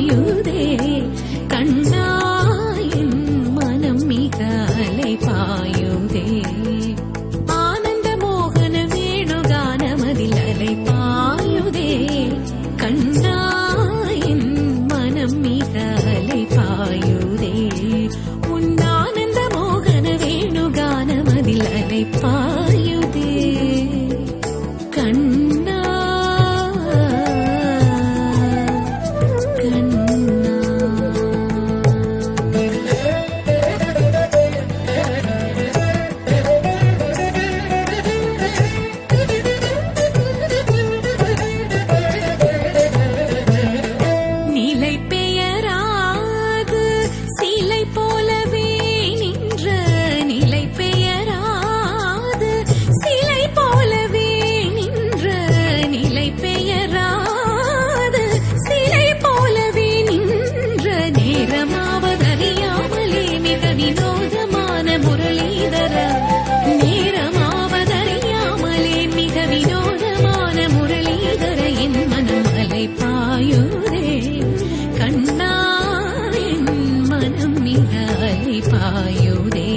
பாயுதே கண்ணா என் மனம் மிக அலை பாயுதே ஆனந்த மோகன வேணுகானமதில் அலை பாயுதே கண்ணா என் மனம் மிக அலை பாயுதே உன் ஆனந்த மோகன வேணுகானமதில் அலை பாயுதே கண்ணா வினோதமான முரளிதர நேரமாவதறியாமலே மிக வினோதமான முரளிதர என் மனம் அலை பாயுதே கண்ணா என் மனம் மிக அலை பாயுதே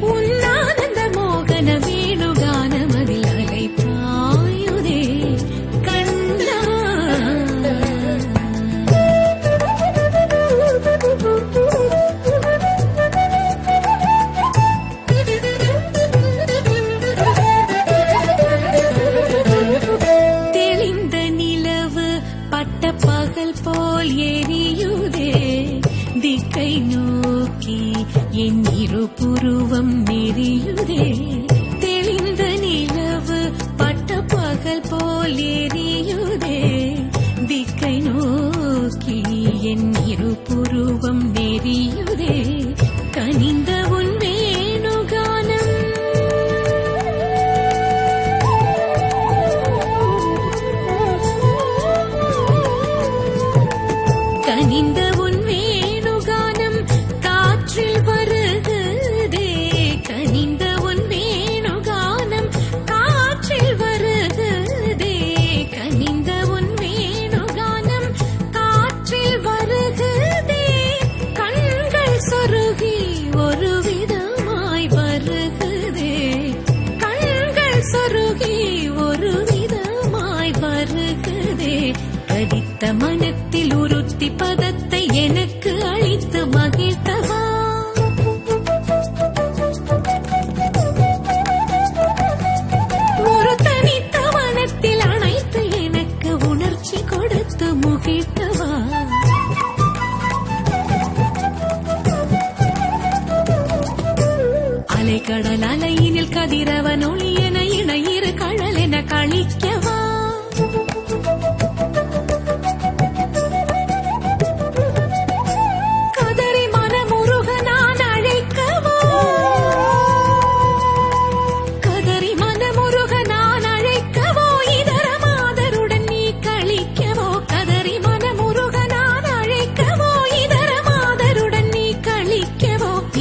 உன் ஆனந்த மோகன வேணுகானமதில் அலை பாயுதே கண்ணா பகல் போல் எரியுதே திக்கை நோக்கி என் இரு புருவம் நெறியுதே தெளிந்த நிலவு பட்ட பகல் போல் எரியுதே திக்கை நோக்கி என் இரு புருவம் நெறியுதே கனிந்த உன் வேணுகானம் கனிந்த உன் வேணுகானம் காற்றில் வருகுதே கனிந்த உன் வேணுகானம் காற்றில் வருகுதே கனிந்த உன் வேணுகானம் காற்றில் வருகுதே கண்கள் சொருகி ஒரு விதமாய் வருகுதே கண்கள் சொருகி ஒரு விதமாய் வருகுதே கடித்த மனத்தில் உறுத்தி பதத்தை எனக்கு அளித்து மகிழ்த்தவா ஒரு தனித்த மனத்தில் அணைத்து எனக்கு உணர்ச்சி கொடுத்து முகிழ்த்தவா அலைக்கடல் அலையினில் கதிரவன் ஒளியென இணையிரு கழல் என கழிக்கவா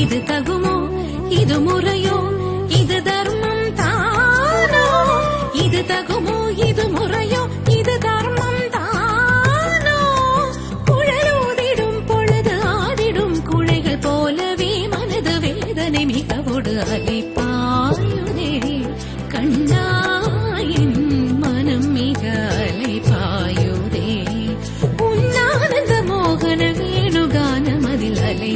இது தகுமோ இது முறையோ இது தர்மம் தானோ இது தகுமோ இது முறையோ இது தர்மம் தானோ குழலூதிடும் பொழுது ஆடிடும் குழைகள் போலவே மனது வேதனை மிகவோடு அலை பாயுதே கண்ணா என் மனம் மிக அலை பாயுதே உன் ஆனந்த மோகன வேணுகானம் அதில் அலை